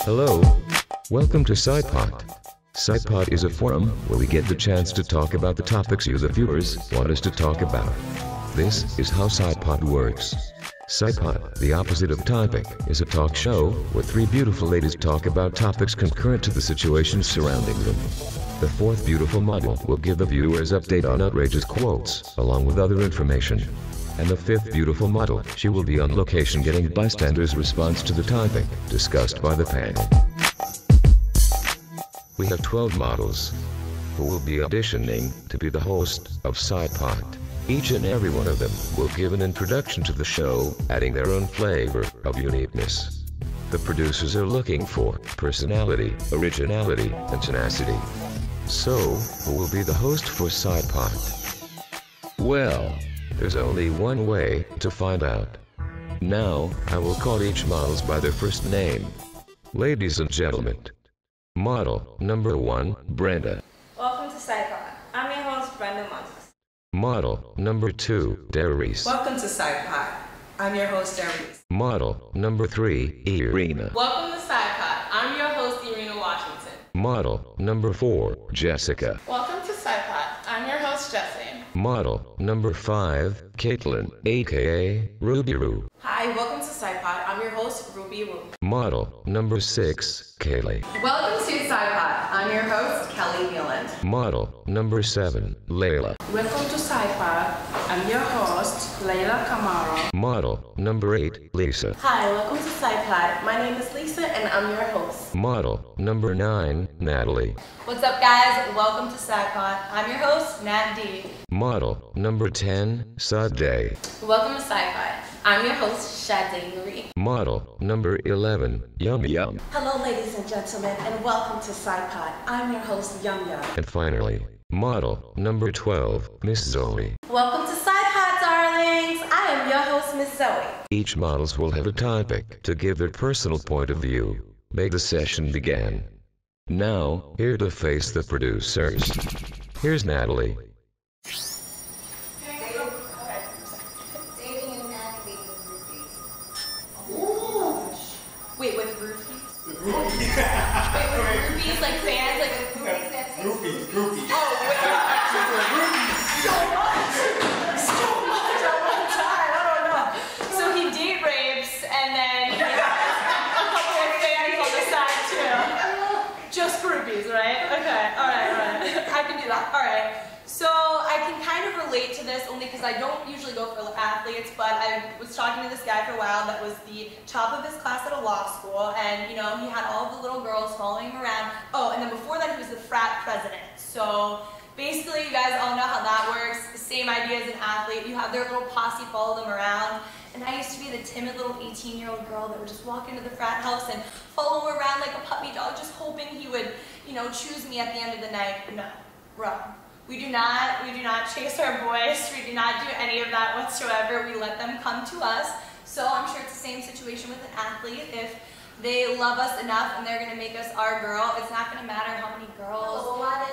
Hello. Welcome to CIPOT. CIPOT is a forum where we get the chance to talk about the topics you, the viewers, want us to talk about. This is how CIPOT works. CIPOT, the opposite of topic, is a talk show where three beautiful ladies talk about topics concurrent to the situations surrounding them. The fourth beautiful model will give the viewers update on outrageous quotes, along with other information. And the fifth beautiful model, she will be on location getting bystanders' response to the topic discussed by the panel. We have 12 models who will be auditioning to be the host of CIPOT. Each and every one of them will give an introduction to the show, adding their own flavor of uniqueness. The producers are looking for personality, originality, and tenacity. So, who will be the host for CIPOT? Well, there's only one way to find out. Now, I will call each models by their first name. Ladies and gentlemen, model number 1, Brenda. Welcome to CIPOT. I'm your host, Brenda Montes. Model number 2, Darius. Welcome to CIPOT. I'm your host, Darius. Model number 3, Irina. Welcome to CIPOT. I'm your host, Irina Washington. Model number 4, Jessica. Welcome to CIPOT. I'm your host, Jessie. Model number 5, Caitlin, aka Ruby Roo. Hi, welcome to CIPOT. I'm your host, Ruby Woo. Model number 6, Kaylee. Welcome to CIPOT. I'm your host, Kelly Nealand. Model number 7, Layla. Welcome to CIPOT. I'm your host, Layla Camaro. Model number 8, Lisa. Hi, welcome to CIPOT. My name is Lisa and I'm your host. Model number 9, Natalie. What's up, guys? Welcome to CIPOT. I'm your host, Nat D. Model number 10, Sade. Welcome to CIPOT. I'm your host, Sade Marie. Model number 11, Yum Yum. Hello, ladies and gentlemen, and welcome to CIPOT. I'm your host, Yum Yum. And finally, model number 12, Miss Zoe. Welcome to CIPOT, darlings. I am your host, Miss Zoe. Each models will have a topic to give their personal point of view. May the session begin. Now, here to face the producers. Here's Natalie. Wait, with roofies? Wait, with roofies, like fans, like with roofies, that's it? Groupies. Oh, wait. So much at one time, I don't know. So he date rapes, and then he has a couple of fans on the side, too. Just groupies, right? Okay, alright. I can do that, alright. So I can kind of relate to this only because I don't usually go for athletes, but I was talking to this guy for a while that was the top of his class at a law school, and you know, he had all of the little girls following him around. Oh, and then before that he was the frat president. So basically, you guys all know how that works. The same idea as an athlete. You have their little posse follow them around. And I used to be the timid little 18-year-old girl that would just walk into the frat house and follow him around like a puppy dog, just hoping he would, you know, choose me at the end of the night. No, wrong. We do not chase our boys. We do not do any of that whatsoever. We let them come to us. So I'm sure it's the same situation with an athlete. If they love us enough and they're going to make us our girl, it's not going to matter how many girls. Well, how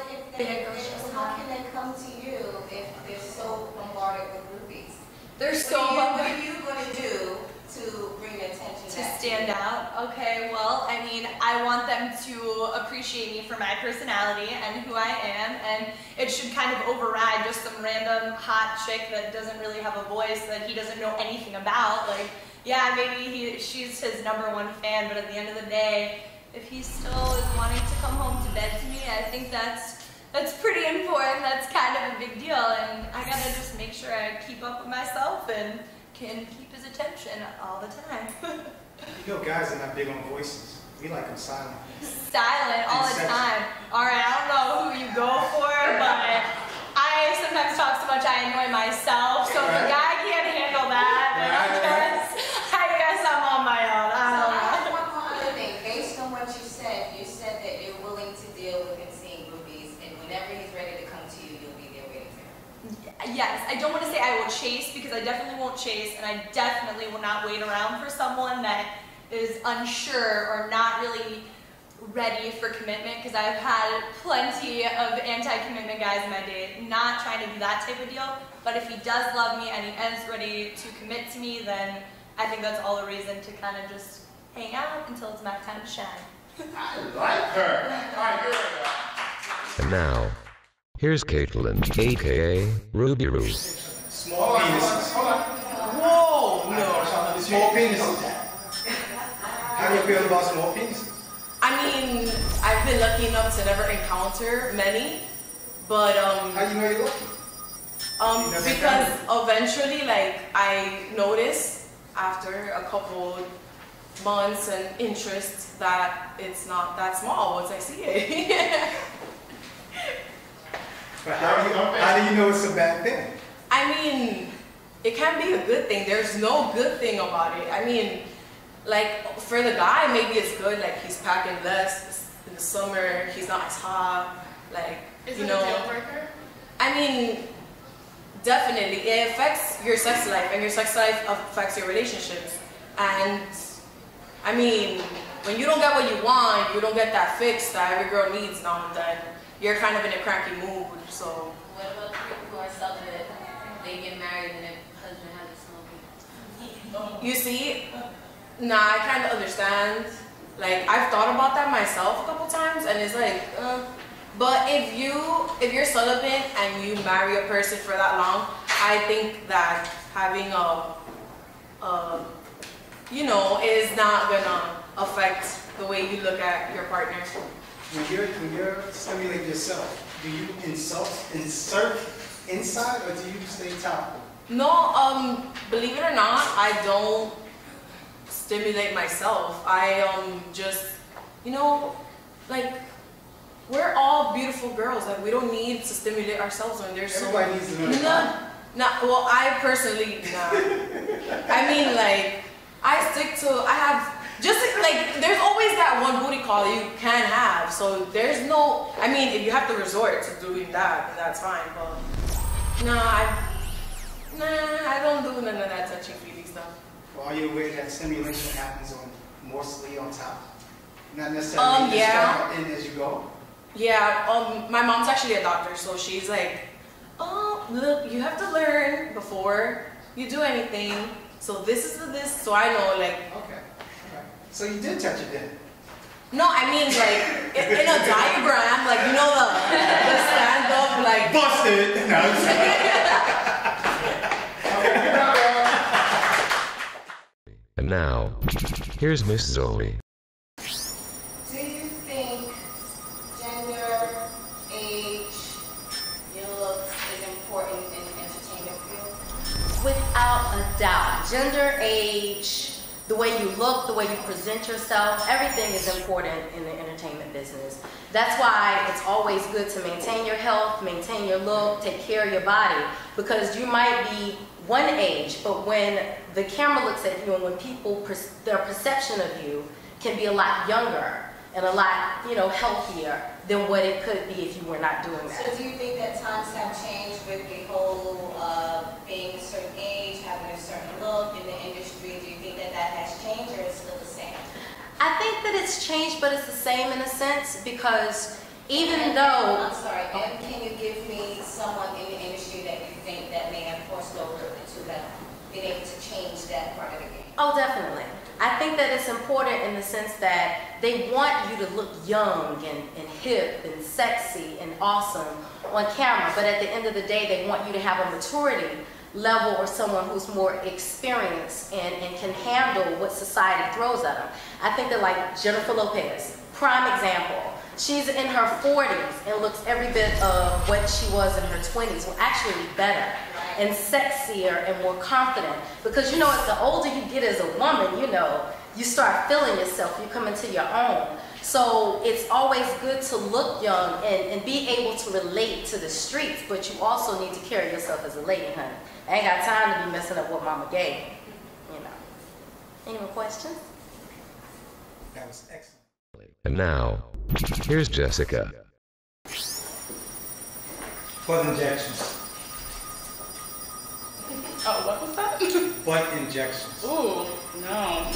can they come to you if they're so bombarded with groupies? They're so What are you going to do to bring your attention to stand out? Okay, well, I mean, I want them to appreciate me for my personality and who I am, and it should kind of override just some random hot chick that doesn't really have a voice that he doesn't know anything about. Like, yeah, maybe she's his #1 fan, but at the end of the day, if he still is wanting to come home to bed to me, I think that's pretty important. That's kind of a big deal, and I gotta just make sure I keep up with myself and can keep his attention all the time. You know, guys are not big on voices. We like them silent. Silent all the time. Alright, I don't know who you go for, but I sometimes talk so much I annoy myself, so if a guy can't handle that, then I guess I'm on my own. I don't know. I have one more other thing. Based on what you said that you're willing to deal with him seeing groupies, and whenever he's ready to come to you, you'll be there waiting for him. Yes, I don't want to say I will chase, because I definitely won't chase, and I definitely will not wait around for someone that is unsure or not really ready for commitment, because I've had plenty of anti-commitment guys in my day. Not trying to do that type of deal, but if he does love me and he is ready to commit to me, then I think that's all a reason to kind of just hang out until it's my time to shine. I like her. All right, here we go. And now, here's Caitlin, aka Ruby Roo. Small penises. Whoa, no. Small penises. How do you feel about small penises? I mean, I've been lucky enough to never encounter many, but How do you know you're lucky? because eventually, like, I noticed after a couple months and interest that it's not that small once I see it. But how do you know it's a bad thing? I mean, it can be a good thing. There's no good thing about it. I mean, like, for the guy, maybe it's good, like, he's packing less in the summer, he's not as hot, like, Is you it know. a deal breaker? I mean, definitely, it affects your sex life, and your sex life affects your relationships. And, I mean, when you don't get what you want, you don't get that fix that every girl needs now and then, you're kind of in a cranky mood, so. What about people who are celibate? They get married and their husband has a smoking. You see, nah, I kind of understand. Like, I've thought about that myself a couple times, and it's like, but if you're celibate and you marry a person for that long, I think that having you know, is not gonna affect the way you look at your partner. When you're stimulating yourself, do you insert inside or do you stay top? No, believe it or not, I don't stimulate myself. I just, you know, like, we're all beautiful girls. Like, we don't need to stimulate ourselves when there's Everybody needs to know their well, I personally, nah. I mean, like, I have, just like, there's always that one booty call you can have. So there's no, I mean, if you have to resort to doing that, then that's fine. But, I don't do none of that touchy-feely stuff. Well, are you aware that stimulation happens mostly on top? Not necessarily just start in as you go? Yeah, my mom's actually a doctor, so she's like, oh, look, you have to learn before you do anything. So this is this, so I know, like. Okay. So you did touch it then? No, I mean, like, in a diagram, like, you know, the stand-up, like. Busted! No, I'm And now, here's Miss Zoe. Do you think gender, age, your looks is important in the entertainment field? Without a doubt, gender, age, the way you look, the way you present yourself, everything is important in the entertainment business. That's why it's always good to maintain your health, maintain your look, take care of your body, because you might be one age, but when the camera looks at you and when people, their perception of you can be a lot younger and a lot, you know, healthier than what it could be if you were not doing that. So do you think that times have changed with the whole being a certain age, having a certain look in the industry? Do you think that that has changed or is it still the same? I think that it's changed, but it's the same in a sense, because even I'm sorry, and can you give me someone in the industry that you think that may have forced over to have been able to change that part of the game? Oh, definitely. I think that it's important in the sense that they want you to look young and hip and sexy and awesome on camera, but at the end of the day, they want you to have a maturity level or someone who's more experienced and can handle what society throws at them. I think that, like Jennifer Lopez, prime example. She's in her 40s and looks every bit of what she was in her 20s, well, actually better and sexier and more confident. Because, you know, as the older you get as a woman, you know, you start feeling yourself, you come into your own. So it's always good to look young and be able to relate to the streets, but you also need to carry yourself as a lady, honey. I ain't got time to be messing up what mama gave me, you know. Any more questions? That was excellent. And now, here's Jessica. Butt injections. Oh, what was that? Butt injections. Ooh, no.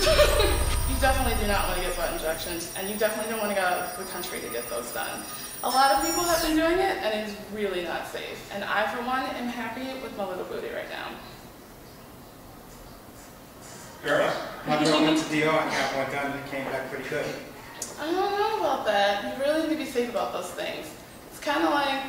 You definitely do not want to get butt injections, and you definitely don't want to go out of the country to get those done. A lot of people have been doing it, and it is really not safe. And I, for one, am happy with my little booty right now. Girls, my girl went to DR and got one done and it came back pretty good. I don't know about that. You really need to be safe about those things. It's kind of like,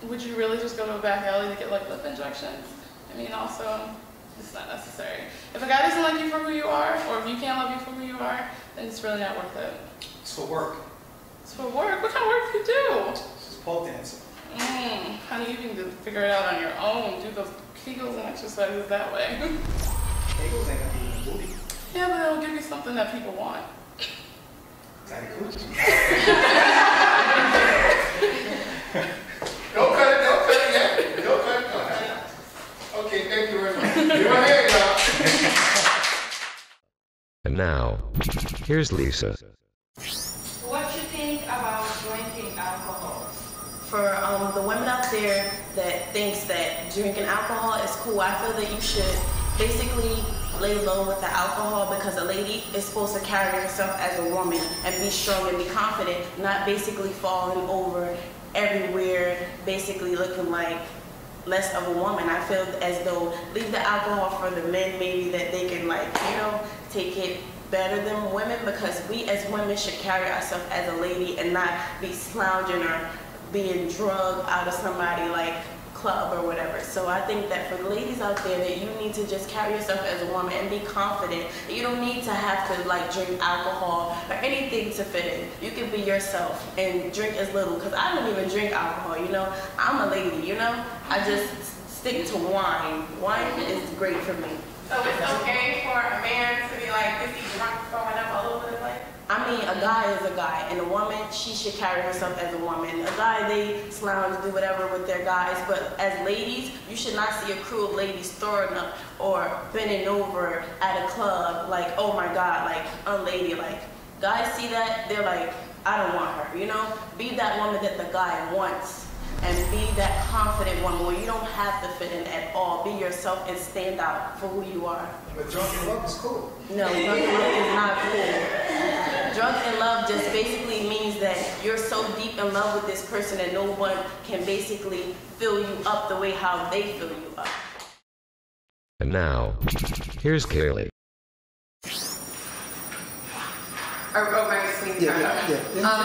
would you really just go to a back alley to get like lip injections? I mean, also, it's not necessary. If a guy doesn't like you for who you are, or if you can't love you for who you are, then it's really not worth it. It's for work. It's for work? What kind of work do you do? It's pole dancing. Honey, you can figure it out on your own. Do those Kegels and exercises that way. Kegels ain't gonna be in the booty. Yeah, but it'll give you something that people want. Daddy coochie. Don't cut it yet. Don't cut it. Okay, thank you very much. You're my man, y'all. And now, here's Lisa. What you think about drinking alcohol? For the women out there that thinks that drinking alcohol is cool, I feel that you should basically lay low with the alcohol, because a lady is supposed to carry herself as a woman and be strong and be confident, not basically falling over everywhere, basically looking like less of a woman. I feel as though leave the alcohol for the men, maybe that they can, like, you know, take it better than women, because we as women should carry ourselves as a lady and not be slouching or being drugged out of somebody like club or whatever. So I think that for the ladies out there, that you need to just carry yourself as a woman and be confident. You don't need to have to like drink alcohol or anything to fit in. You can be yourself and drink as little, because I don't even drink alcohol, you know. I'm a lady, you know. I just stick to wine. Wine is great for me. So it's okay for a man to be like, is he drunk throwing up all over the place? I mean, a guy is a guy, and a woman, she should carry herself as a woman. A guy, they slounge, do whatever with their guys, but as ladies, you should not see a crew of ladies throwing up or bending over at a club like, oh my God, like unladylike. Guys see that, they're like, I don't want her, you know? Be that woman that the guy wants, and be that confident woman where you don't have to fit in at all. Be yourself and stand out for who you are. But drunk in love is cool. No, drunk in love is not cool. Drunk in love just basically means that you're so deep in love with this person that no one can basically fill you up the way how they fill you up. And now, here's Kaylee. You know,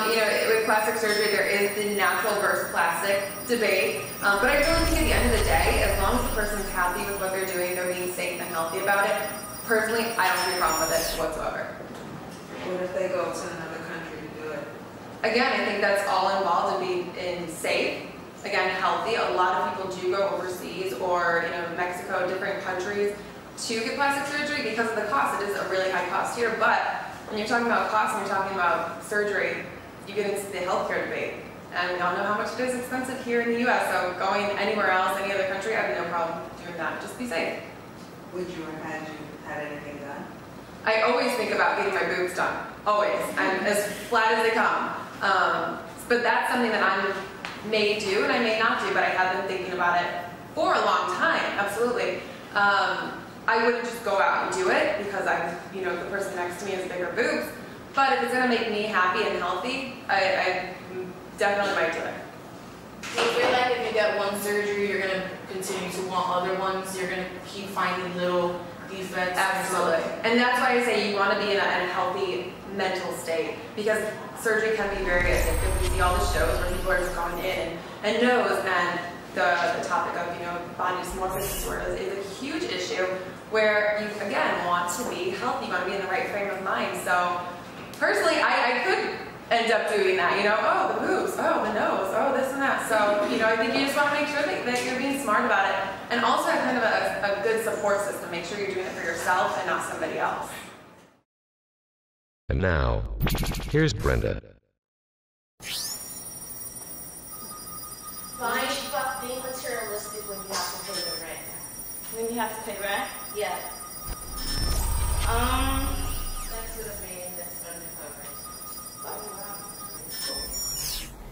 with plastic surgery, there is the natural versus plastic debate. But I really think at the end of the day, as long as the person's happy with what they're doing, they're being safe and healthy about it, personally, I don't see a problem with it whatsoever. What if they go to another country to do it? Again, I think that's all involved in being safe, again, healthy. A lot of people do go overseas or, you know, Mexico, different countries to get plastic surgery because of the cost. It is a really high cost here, but when you're talking about cost and you're talking about surgery, you get into the healthcare debate. And we all know how much it is expensive here in the US, so going anywhere else, any other country, I have no problem doing that. Just be safe. Would you have had anything done? I always think about getting my boobs done. Always. I'm as flat as they come. But that's something that I may do and I may not do, but I have been thinking about it for a long time, absolutely. I wouldn't just go out and do it because you know, the person next to me has bigger boobs. But if it's gonna make me happy and healthy, I definitely might do it. Do you feel like if you get one surgery, you're gonna continue to want other ones? You're gonna keep finding little defects? Absolutely. And that's why I say you want to be in a healthy mental state, because surgery can be very addictive. We see all the shows where people are just going in and knows, and the topic of, you know, body dysmorphic disorder is a huge issue where you, again, want to be healthy, you want to be in the right frame of mind. So personally, I could end up doing that, you know, oh, the boobs, oh, the nose, oh, this and that. So, you know, I think you just want to make sure that you're being smart about it, and also have kind of a good support system. Make sure you're doing it for yourself and not somebody else. And now, here's Brenda. Why is being materialistic when you have to pay the rent? When you have to pay rent? Yeah. Sex with a man that's undercover.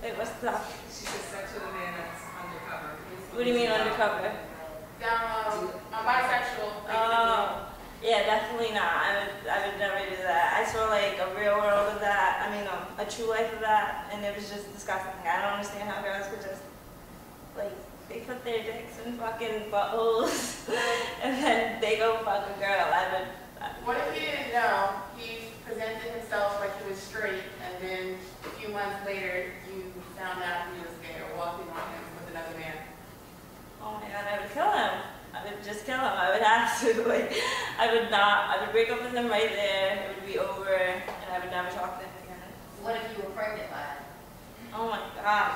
Wait, what's that? She said sex with a man that's undercover. What do you mean undercover? I'm bisexual. Oh, yeah, definitely not. I would never do that. I saw like a real world of that. I mean, a true life of that, and it was just disgusting. I don't understand how girls could just like they put their dicks in fucking buttholes and then they go fuck a girl. What if he didn't know? He presented himself like he was straight, and then months later you found out he was gay or walking on him with another man? Oh my God, I would kill him. I would just kill him. I would have to. Like, I would break up with him right there. It would be over, and I would never talk to him again. What if you were pregnant by him? Oh my God.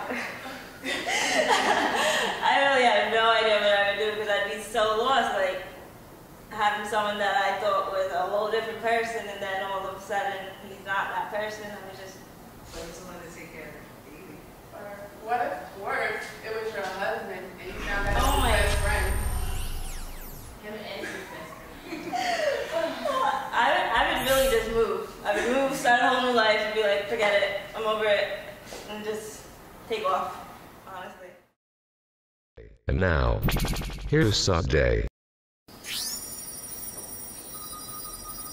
I really have no idea what I would do because I'd be so lost. Like, having someone that I thought was a whole different person, and then all of a sudden he's not that person. I was just. So someone to take care of the baby. Or what if worse, it was your husband and you found out Oh his my. best friend? Him and his best friend. I would really just move. I would move, start a whole new life, and be like, forget it, I'm over it, and just take off, honestly. And now, here's Sunday.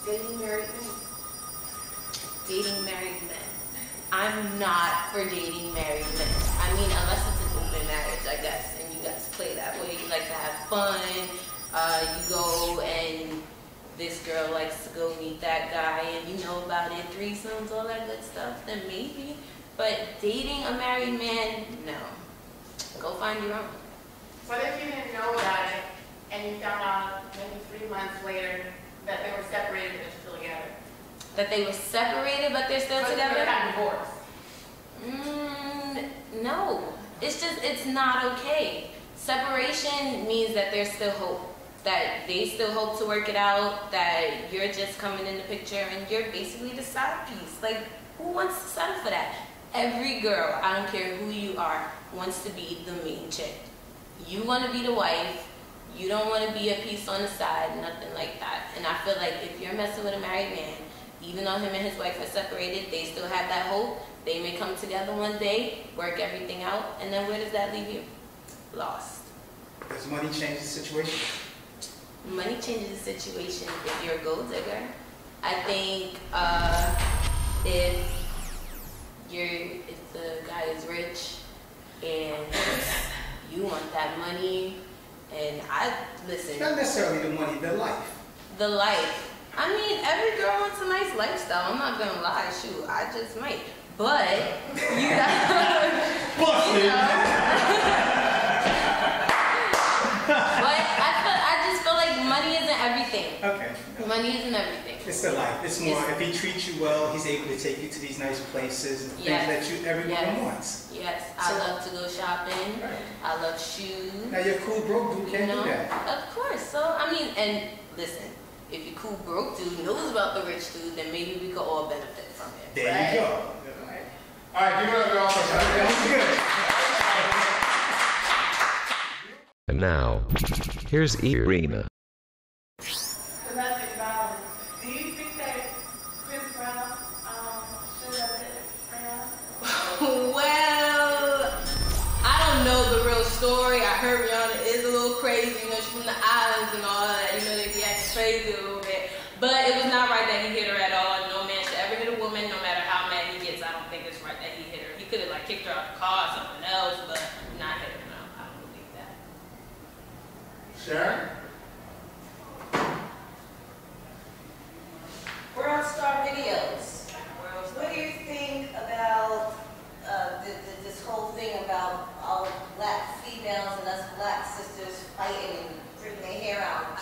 Dating married men. Dating married men. I'm not for dating married men. I mean, unless it's an open marriage, I guess, and you guys play that way. You like to have fun. You go and this girl likes to go meet that guy and you know about it, threesomes, all that good stuff, then maybe. But dating a married man, no. Go find your own. What if you didn't know about it and you found out maybe 3 months later that they were separated but they're still together? That they were separated but they're still But together? they got divorced. No. It's just, it's not okay. Separation means that there's still hope. That they still hope to work it out, that you're just coming in the picture and you're basically the side piece. Like, who wants to settle for that? Every girl, I don't care who you are, wants to be the main chick. You want to be the wife, you don't want to be a piece on the side, nothing like that. And I feel like if you're messing with a married man, even though him and his wife are separated, they still have that hope. They may come together one day, work everything out, and then where does that leave you? Lost. Does money change the situation? Money changes the situation if you're a gold digger. I think if the guy is rich and you want that money, and listen. Not necessarily the money, the life. The life. I mean, every girl wants a nice lifestyle. I'm not gonna lie, shoot, I just might. But you got. I just feel like money isn't everything. Okay. Money isn't everything. It's the life. It's more, if he treats you well, he's able to take you to these nice places and things that everyone wants. Yes, I love to go shopping. Right. I love shoes. Now your cool broke dude can't do that. Of course. So, I mean, and listen, if your cool broke dude knows about the rich dude, then maybe we could all benefit from it. There you go. All right, give it up, y'all. That's good. And now, here's Irina. Domestic violence. Do you think that Chris Brown should have been Rihanna? Well, I don't know the real story. I heard Rihanna is a little crazy. You know, she's from the islands and all that. You know, they be acting crazy a little bit. But it was not right that he hit her at all. No man should ever hit a woman, no matter how mad he gets. I don't think it's right that he hit her. He could have like kicked her out the car or something else, but not hit her. No, I don't believe that. Sharon? World Star Videos. What do you think about this whole thing about all black females and us black sisters fighting and bringing their hair out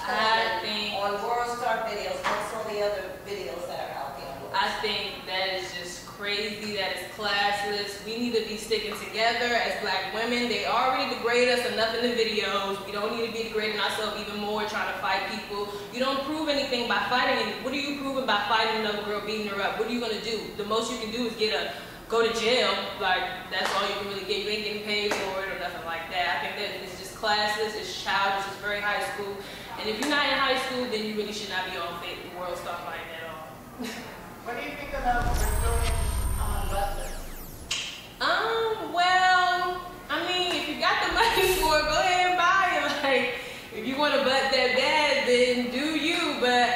on World Star Videos and some of the other videos that are out there? I think that is just crazy, that is classless. We need to be sticking together as black women. They already degrade us enough in the videos. We don't need to be degrading ourselves even more trying to fight people. You don't prove anything by fighting. What are you proving by fighting another girl, beating her up? What are you going to do? The most you can do is go to jail. Like, that's all you can really get. You ain't getting paid for it or nothing like that. I think that it's just classless, it's childish, it's very high school. And if you're not in high school, then you really should not be on World Star fighting at all. What do you think about Brazilian butlers? Well, I mean, if you got the money for it, go ahead and buy it. Like, if you want a butt that bad, then do you. But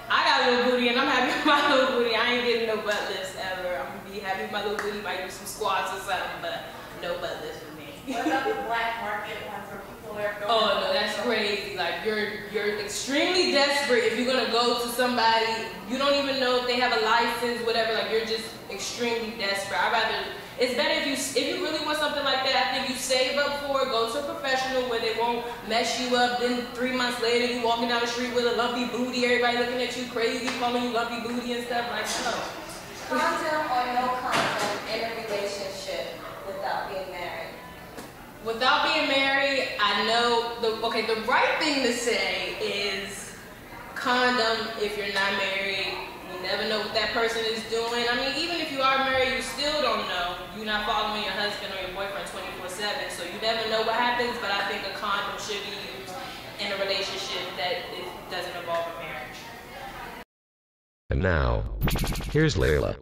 I got a little booty, and I'm happy with my little booty. I ain't getting no butt lifts ever. I'm gonna be happy with my little booty. Might do some squats or something, but no butt lifts for me. What about the black market ones where people are going? Oh no, that's crazy. Like you're extremely desperate if you're gonna go to somebody you don't even know if they have a license, whatever, like you're just extremely desperate. It's better if you really want something like that, I think you save up for it, go to a professional where they won't mess you up, then 3 months later you walking down the street with a lumpy booty, everybody looking at you crazy, calling you lumpy booty and stuff like that. Condom or no condom in a relationship without being married? Without being married, I know, the right thing to say is condom if you're not married. You never know what that person is doing. I mean, even if you are married, you still don't know. You're not following your husband or your boyfriend 24/7, so you never know what happens, but I think a condom should be used in a relationship that it doesn't involve a marriage. And now, here's Layla.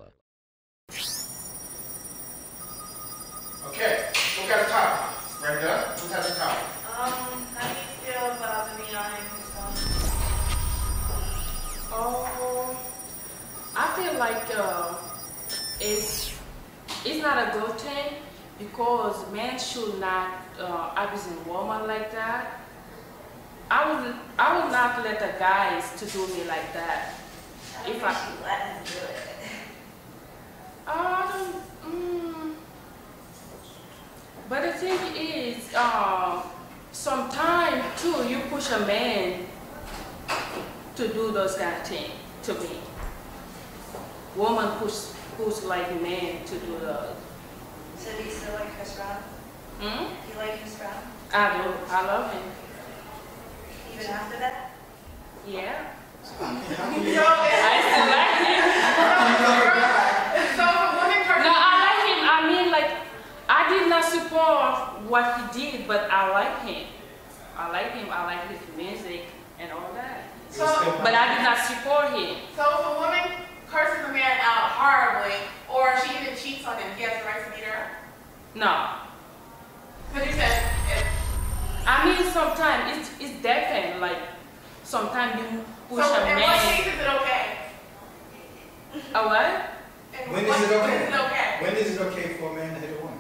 Okay, who got a topic? Brenda, who has a topic? How do you feel about the beyond Oh, I feel like it's not a good thing because men should not abuse a woman like that. I would not let the guys to do me like that. If I let him do it. But the thing is, sometimes too, you push a man to do those kind of things to me. Woman push like men to do those. So do you still like Chris Brown? Hmm? You like Chris Brown? I do. I love him. Even after that? Yeah. I still like him. So for women, No, I like him. I mean, like, I did not support what he did, but I like him. I like him. I like his music and all that. So, but I did not support him. So if a woman curses a man out horribly, or she even cheats on him, he has the right to beat her? No. Because you said if... I mean, sometimes it's different. Like, sometimes you push so a man. In what case is it okay? A what? When is it okay? When is it okay? When is it okay for a man to hit a woman?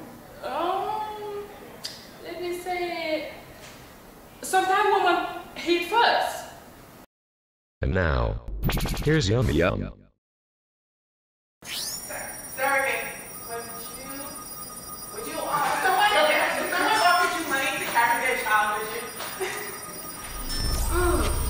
Let me say, sometimes women hit first. And now, here's Yum Yum. Surrogate, would you, if someone offered you money to carry their child, would you?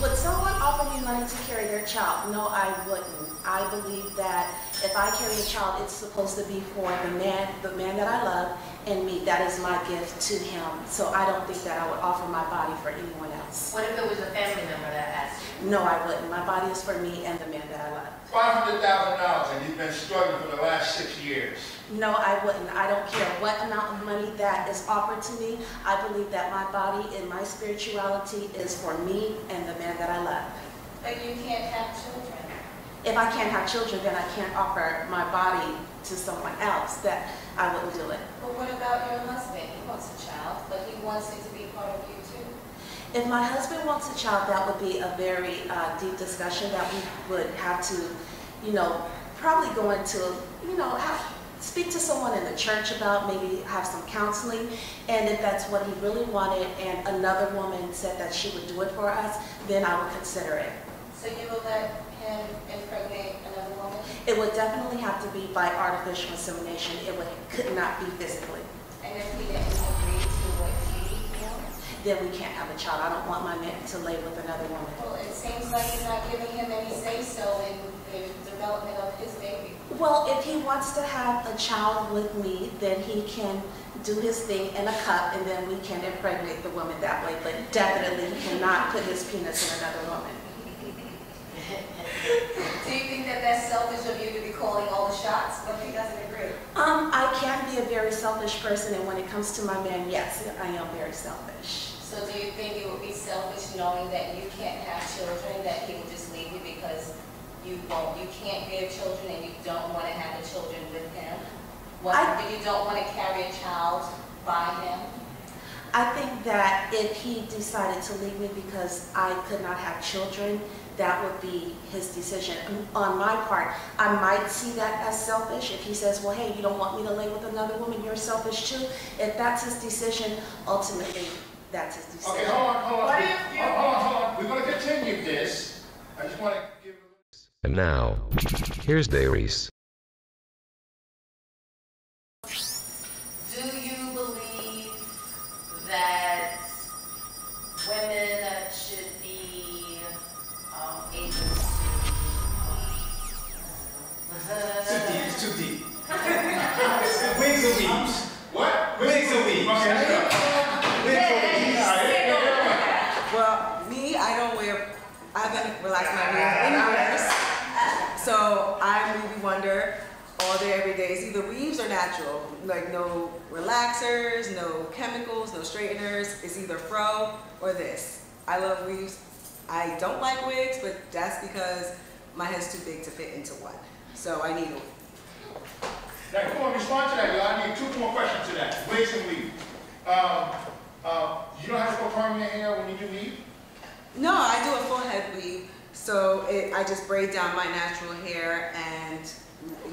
Would someone offer me money to carry their child? No, I wouldn't. I believe that if I carry a child, it's supposed to be for the man that I love and me. That is my gift to him. So I don't think that I would offer my body for anyone else. What if it was a family member that asked you? No, I wouldn't. My body is for me and the man that I love. $500,000 and you've been struggling for the last 6 years. No, I wouldn't. I don't care what amount of money that is offered to me. I believe that my body and my spirituality is for me and the man that I love. But you can't have children. If I can't have children, then I can't offer my body to someone else. That I wouldn't do it. But what about your husband? He wants a child, but he wants it to be part of you too. If my husband wants a child, that would be a very deep discussion that we would have to, probably go into, speak to someone in the church about, maybe have some counseling. And if that's what he really wanted and another woman said that she would do it for us, then I would consider it. So you will let him impregnate another woman? It would definitely have to be by artificial insemination. Could not be physically. And if he didn't agree to what he wants? Then we can't have a child. I don't want my man to lay with another woman. Well, it seems like you're not giving him any say-so in the development of his baby. Well, if he wants to have a child with me, then he can do his thing in a cup and then we can impregnate the woman that way. But definitely he cannot put his penis in another woman. Do you think that that's selfish of you to be calling all the shots? What if he doesn't agree? I can be a very selfish person, and when it comes to my man, yes, I am very selfish. So do you think it would be selfish knowing that you can't have children, that he will just leave you because you can't bear children and you don't want to have the children with him? You don't want to carry a child by him? I think that if he decided to leave me because I could not have children, that would be his decision. On my part, I might see that as selfish. If he says, well, hey, you don't want me to lay with another woman, you're selfish too. If that's his decision, ultimately, that's his decision. Okay, hold on. We're going to continue this. I just want to give And now, here's Darius. Do you believe that women should be able Too deep, it's too deep. Wigs or weaves? What? Wigs or weaves? Okay, let's go. Wigs or weaves? Well, me, I don't wear, I've been relaxing my weave in years. So I'm Movie Wonder all day, every day. It's either weaves or natural. Like no relaxers, no chemicals, no straighteners. It's either fro or this. I love weaves. I don't like wigs, but that's because my head's too big to fit into one. So I need a wig. Now, come on, respond to that, y'all. I need 2 more questions to that. Wigs and weave. You don't have to put perm in your hair when you do weave? No, I do a full head weave. So I just braid down my natural hair and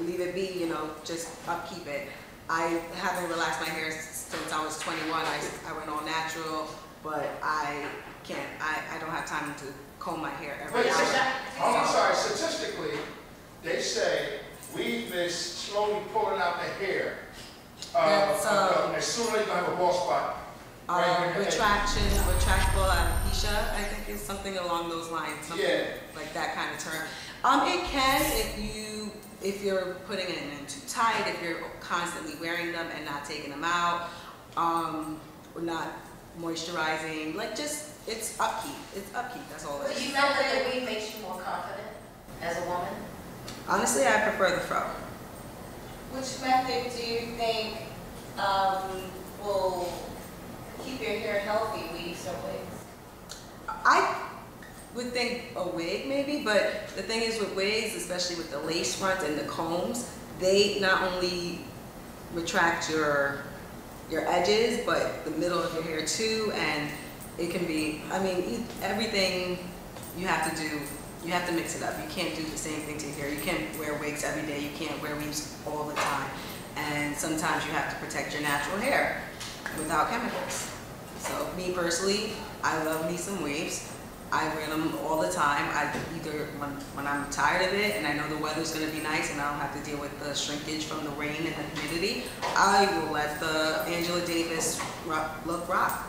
leave it be, you know, just upkeep it. I haven't relaxed my hair since I was 21. I went all natural, but I can't, I don't have time to comb my hair every hour. I'm sorry, statistically, they say weave is slowly pulling out the hair. As soon as you're gonna have a bald spot. Retractable alopecia, I think is something along those lines, something like that kind of term. It can if you're putting it in too tight, if you're constantly wearing them and not taking them out, or not moisturizing, like just, it's upkeep, that's all it is. Do you know that the weave makes you more confident as a woman? Honestly, I prefer the fro. Which method do you think will keep your hair healthy, weaves or wigs? I would think a wig maybe, but the thing is with wigs, especially with the lace fronts and the combs, they not only retract your edges, but the middle of your hair too, and it can be, I mean, everything you have to do, you have to mix it up. You can't do the same thing to your hair. You can't wear wigs every day. You can't wear weaves all the time. And sometimes you have to protect your natural hair without chemicals. So me personally, I love me some weaves. I wear them all the time. I either when I'm tired of it and I know the weather's going to be nice and I don't have to deal with the shrinkage from the rain and the humidity, I will let the Angela Davis look rock.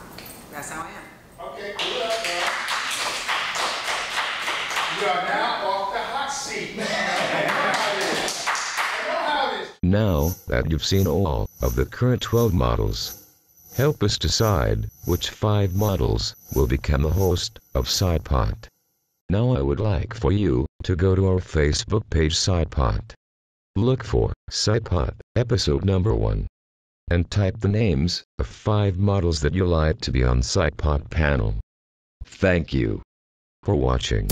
That's how I am. Okay, good up, man. You are now off the hot seat. Now that you've seen all of the current 12 models, help us decide which 5 models will become the host of CIPOT. Now I would like for you to go to our Facebook page CIPOT. Look for CIPOT episode number 1 and type the names of 5 models that you like to be on CIPOT panel. Thank you for watching.